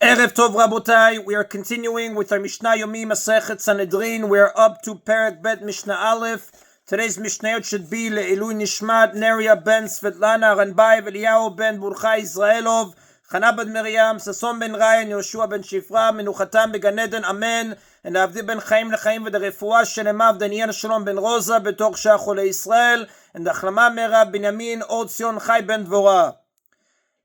Erev Tov Rabotai, we are continuing with our Mishna Yomi Masechet Sanhedrin. We are up to Perek Bet Mishna Aleph. Today's Mishnayot should be Le'ilui Nishmat, Neria ben Svetlana Ranbai, Eliyahu ben Burcha Israelov, Chana ben Miriam, Sason ben Ryan, Yoshua ben Shifra, Menuchatam began Eden, Amen. And Avdi ben Chaim Lechaim v'derefua Shenemav Daniel Shalom ben Rosa Betoch Shachole Israel, and Achlama Mera Binyamin Od Zion Chai ben Dvorah.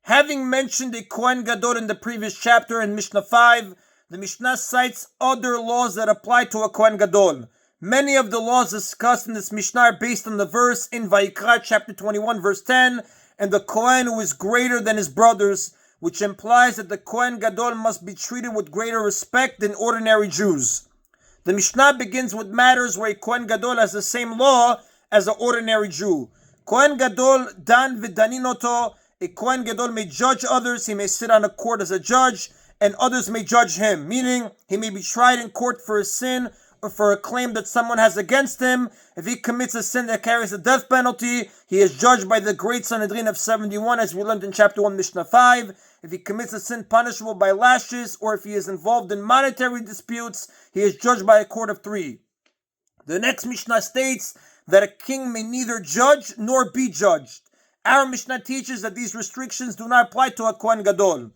Having mentioned a Kohen Gadol in the previous chapter in Mishnah 5, the Mishnah cites other laws that apply to a Kohen Gadol. Many of the laws discussed in this Mishnah are based on the verse in Vayikra chapter 21 verse 10, and the Kohen who is greater than his brothers, which implies that the Kohen Gadol must be treated with greater respect than ordinary Jews. The Mishnah begins with matters where a Kohen Gadol has the same law as an ordinary Jew. Kohen Gadol dan v'daninoto. A Kohen Gadol may judge others, he may sit on a court as a judge, and others may judge him, meaning he may be tried in court for a sin or for a claim that someone has against him. If he commits a sin that carries a death penalty, he is judged by the great Sanhedrin of 71, as we learned in chapter 1, Mishnah 5. If he commits a sin punishable by lashes, or if he is involved in monetary disputes, he is judged by a court of 3. The next Mishnah states that a king may neither judge nor be judged. Our Mishnah teaches that these restrictions do not apply to a Kohen Gadol.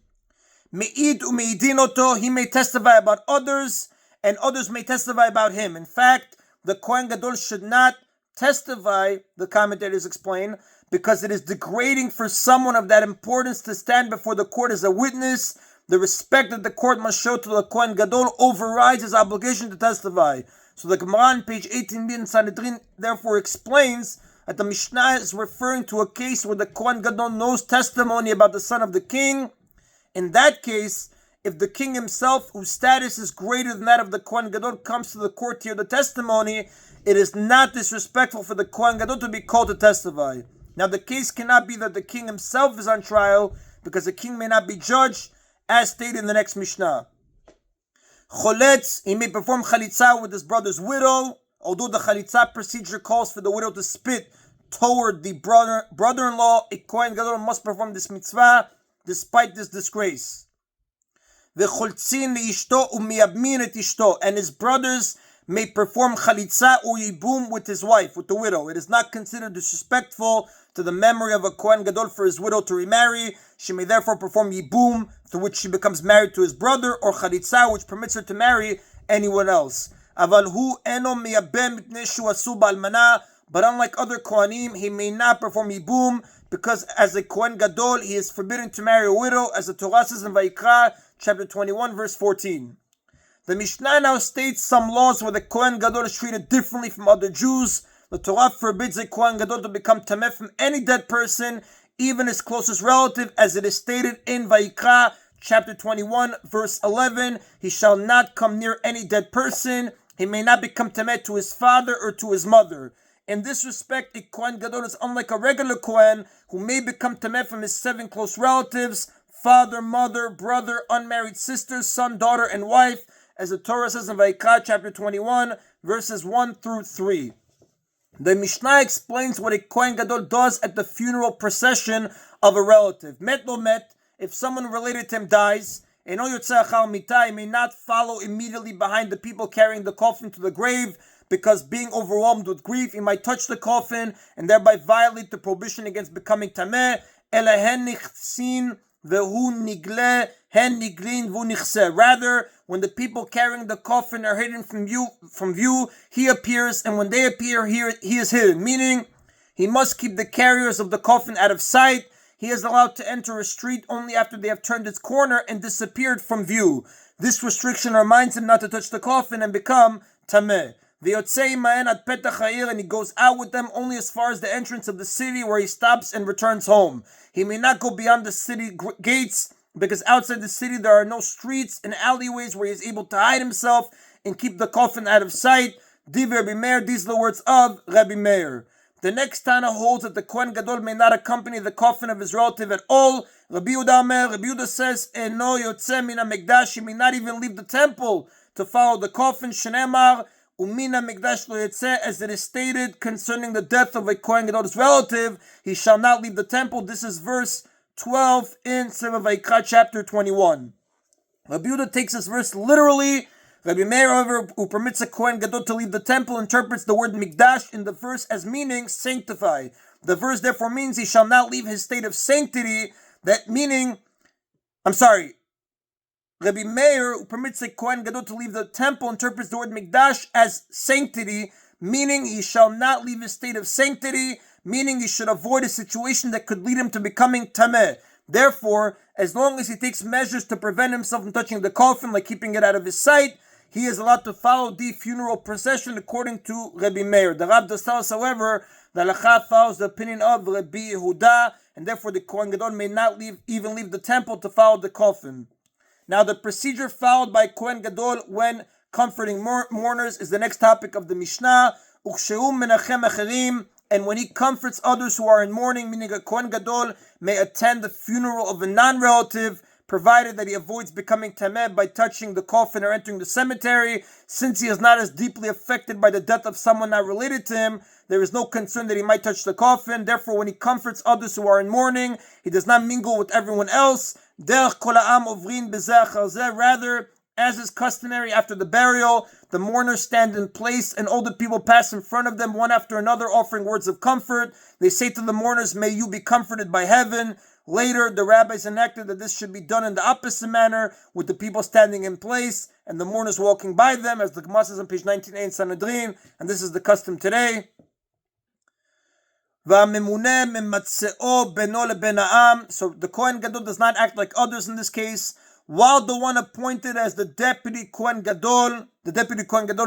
Me'id u'me'idinoto, he may testify about others, and others may testify about him. In fact, the Kohen Gadol should not testify, the commentators explain, because it is degrading for someone of that importance to stand before the court as a witness. The respect that the court must show to the Kohen Gadol overrides his obligation to testify. So the Gemara on page 18b in Sanhedrin therefore explains that the Mishnah is referring to a case where the Kohen Gadol knows testimony about the son of the king. In that case, if the king himself, whose status is greater than that of the Kohen Gadol, comes to the court to hear the testimony, it is not disrespectful for the Kohen Gadol to be called to testify. Now the case cannot be that the king himself is on trial, because the king may not be judged, as stated in the next Mishnah. Choletz, he may perform chalitza with his brother's widow, although the chalitza procedure calls for the widow to spit toward the brother-in-law. A Kohen Gadol must perform this mitzvah despite this disgrace. V'choltzin li'ishto u'miyabmin et ishto, and his brothers may perform chalitza or yibum with his wife, with the widow. It is not considered disrespectful to the memory of a Kohen Gadol for his widow to remarry. She may therefore perform yibum, through which she becomes married to his brother, or chalitza, which permits her to marry anyone else. Aval hu eno miyabem mipnei shu asu ba'almana. But unlike other Kohanim, he may not perform yibum, because as a Kohen Gadol, he is forbidden to marry a widow, as the Torah says in Vayikra, chapter 21, verse 14. The Mishnah now states some laws where the Kohen Gadol is treated differently from other Jews. The Torah forbids a Kohen Gadol to become tameh from any dead person, even his closest relative, as it is stated in Vayikra, chapter 21, verse 11. He shall not come near any dead person. He may not become tameh to his father or to his mother. In this respect, a Kohen Gadol is unlike a regular Kohen, who may become tameh from his 7 close relatives: father, mother, brother, unmarried sister, son, daughter, and wife, as the Torah says in Vayikra chapter 21, verses 1 through 3. The Mishnah explains what a Kohen Gadol does at the funeral procession of a relative. Met lo met, if someone related to him dies, he may not follow immediately behind the people carrying the coffin to the grave, because being overwhelmed with grief, he might touch the coffin and thereby violate the prohibition against becoming tameh. Rather, when the people carrying the coffin are hidden from view, he appears, and when they appear, he is hidden. Meaning, he must keep the carriers of the coffin out of sight. He is allowed to enter a street only after they have turned its corner and disappeared from view. This restriction reminds him not to touch the coffin and become tameh. And he goes out with them only as far as the entrance of the city, where he stops and returns home. He may not go beyond the city gates, because outside the city there are no streets and alleyways where he is able to hide himself and keep the coffin out of sight. Divrei Rabbi Meir, these are the words of Rabbi Meir. The next Tana holds that the Kohen Gadol may not accompany the coffin of his relative at all. Rabbi Yehuda says, Eno yotze min hamikdash, he may not even leave the temple to follow the coffin. Shenemar Umina Mikdash lo yetze, as it is stated concerning the death of a Kohen Gadol's relative, he shall not leave the temple. This is verse 12 in Sefer Vayikra chapter 21. Rabbi Yehuda takes this verse literally. Rabbi Meir, however, who permits a Kohen Gadol to leave the temple, interprets the word mikdash in the verse as meaning sanctify. The verse therefore means he shall not leave his state of sanctity, Rabbi Meir, who permits a Kohen Gadol to leave the temple, interprets the word mikdash as sanctity, meaning he shall not leave his state of sanctity, meaning he should avoid a situation that could lead him to becoming tameh. Therefore, as long as he takes measures to prevent himself from touching the coffin, like keeping it out of his sight, he is allowed to follow the funeral procession according to Rabbi Meir. The Rab does tell us, however, the halakha follows the opinion of Rabbi Yehuda, and therefore the Kohen Gadol may not even leave the temple to follow the coffin. Now, the procedure followed by Kohen Gadol when comforting mourners is the next topic of the Mishnah. And when he comforts others who are in mourning, meaning a Kohen Gadol may attend the funeral of a non-relative, provided that he avoids becoming tameh by touching the coffin or entering the cemetery. Since he is not as deeply affected by the death of someone not related to him, there is no concern that he might touch the coffin. Therefore, when he comforts others who are in mourning, he does not mingle with everyone else. Rather, as is customary after the burial, the mourners stand in place and all the people pass in front of them one after another, offering words of comfort. They say to the mourners, "May you be comforted by heaven." Later, the rabbis enacted that this should be done in the opposite manner, with the people standing in place and the mourners walking by them, as the Gemara says on page 19a in Sanhedrin, and this is the custom today. So the Kohen Gadol does not act like others in this case, while the one appointed as the deputy Kohen Gadol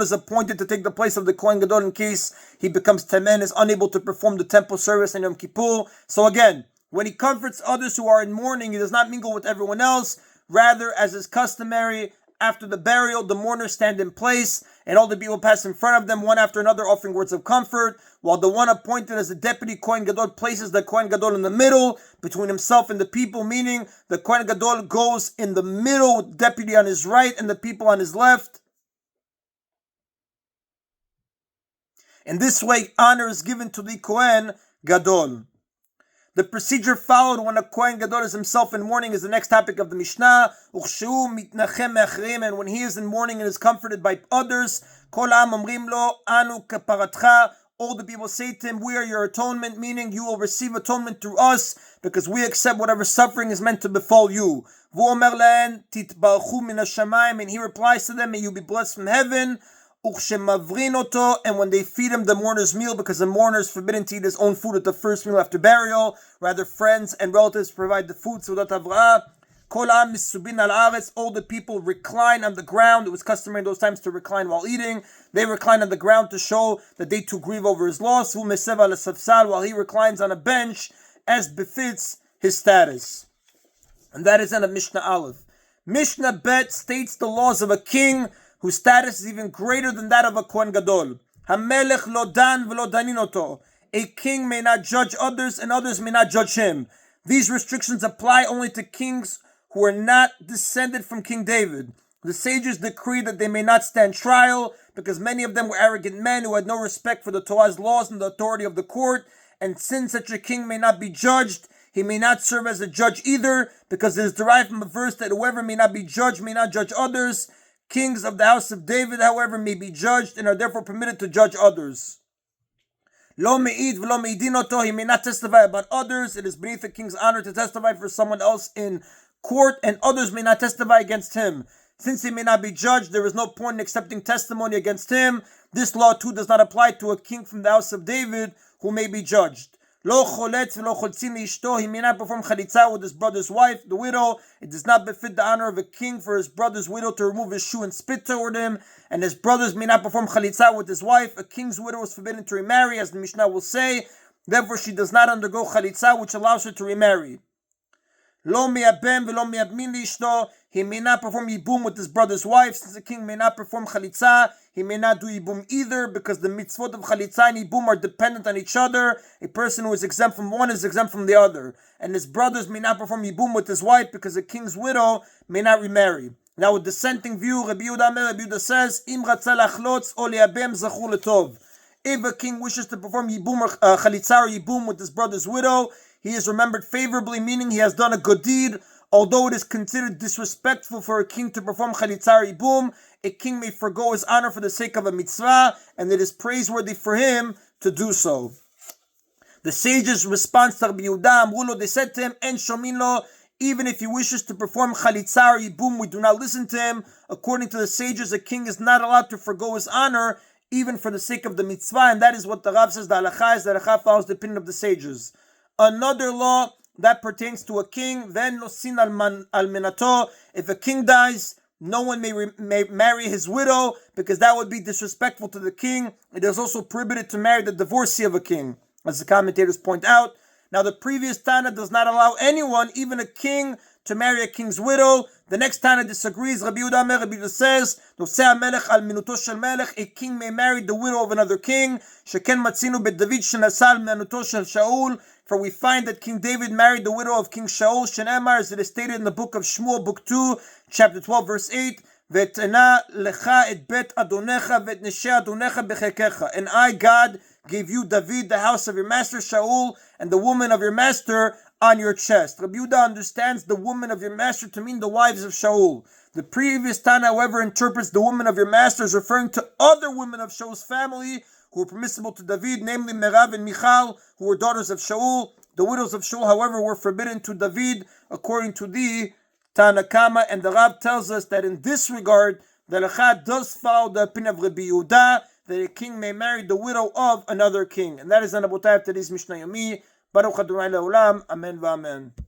is appointed to take the place of the Kohen Gadol in case he becomes tameh and is unable to perform the temple service in Yom Kippur. So again, when he comforts others who are in mourning, he does not mingle with everyone else. Rather, as is customary, after the burial, the mourners stand in place, and all the people pass in front of them, one after another, offering words of comfort, while the one appointed as the deputy Kohen Gadol places the Kohen Gadol in the middle, between himself and the people, meaning the Kohen Gadol goes in the middle with the deputy on his right and the people on his left. In this way, honor is given to the Kohen Gadol. The procedure followed when a Kohen Gadol is himself in mourning is the next topic of the Mishnah. And when he is in mourning and is comforted by others, all the people say to him, "We are your atonement," meaning you will receive atonement through us, because we accept whatever suffering is meant to befall you. And he replies to them, "May you be blessed from heaven." And when they feed him the mourner's meal, because the mourner is forbidden to eat his own food at the first meal after burial, rather friends and relatives provide the food. So that all the people recline on the ground. It was customary in those times to recline while eating. They recline on the ground to show that they too grieve over his loss, while he reclines on a bench as befits his status. And that is in a Mishnah Aleph. Mishnah Bet states the laws of a king whose status is even greater than that of a Kohen Gadol. Hamelech lo dan v'lo danin oto. A king may not judge others, and others may not judge him. These restrictions apply only to kings who are not descended from King David. The sages decreed that they may not stand trial, because many of them were arrogant men who had no respect for the Torah's laws and the authority of the court. And since such a king may not be judged, he may not serve as a judge either, because it is derived from a verse that whoever may not be judged may not judge others. Kings of the house of David, however, may be judged and are therefore permitted to judge others. Lo me'id v'lo me'idin oto, he may not testify about others. It is beneath a king's honor to testify for someone else in court, and others may not testify against him. Since he may not be judged, there is no point in accepting testimony against him. This law too does not apply to a king from the house of David who may be judged. Lo choletz v'lo choltzin li'ishto, he may not perform chalitza with his brother's wife, the widow. It does not befit the honor of a king for his brother's widow to remove his shoe and spit toward him, and his brothers may not perform chalitza with his wife. A king's widow is forbidden to remarry, as the Mishnah will say. Therefore, she does not undergo chalitza, which allows her to remarry. Lo mi'abem v'lo mi'abmin li'ishto, he may not perform yibum with his brother's wife. Since the king may not perform chalitza, he may not do yibum either, because the mitzvot of chalitza and yibum are dependent on each other. A person who is exempt from one is exempt from the other. And his brothers may not perform yibum with his wife, because a king's widow may not remarry. Now, with dissenting view, Rabbi Yehuda says, Im ratza lachlotz o liabem zachur letov. If a king wishes to perform yibum or chalitza or yibum with his brother's widow, he is remembered favorably, meaning he has done a good deed. Although it is considered disrespectful for a king to perform chalitza ibum, a king may forgo his honor for the sake of a mitzvah, and it is praiseworthy for him to do so. The sages' response to Rabbi Yehuda, Amrulo, they said to him, En shomin lo, even if he wishes to perform chalitza or ibum, we do not listen to him. According to the sages, a king is not allowed to forgo his honor, even for the sake of the mitzvah, and that is what the Rav says. The halacha is the halacha follows the opinion of the sages. Another law that pertains to a king, then nosin almenato, if a king dies, no one may marry his widow, because that would be disrespectful to the king. It is also prohibited to marry the divorcee of a king, as the commentators point out. Now, the previous Tana does not allow anyone, even a king, to marry a king's widow. The next Tana disagrees. Rabbi Yehuda says, a king may marry the widow of another king. For we find that King David married the widow of King Shaul, Shenemar, as it is stated in the book of Shmuel, book 2, chapter 12, verse 8. And I, God, gave you David, the house of your master Shaul, and the woman of your master on your chest. Rabbi Yehuda understands the woman of your master to mean the wives of Shaul. The previous Tana, however, interprets the woman of your master as referring to other women of Shaul's family who were permissible to David, namely Merav and Michal, who were daughters of Shaul. The widows of Shaul, however, were forbidden to David, according to the Tana Kama, and the Rab tells us that in this regard, the halacha does follow the opinion of Rabbi Yehuda, that a king may marry the widow of another king. And that is an Abotai of today's Mishna Yomi. Baruch Adonai Le'olam. Amen v'amen.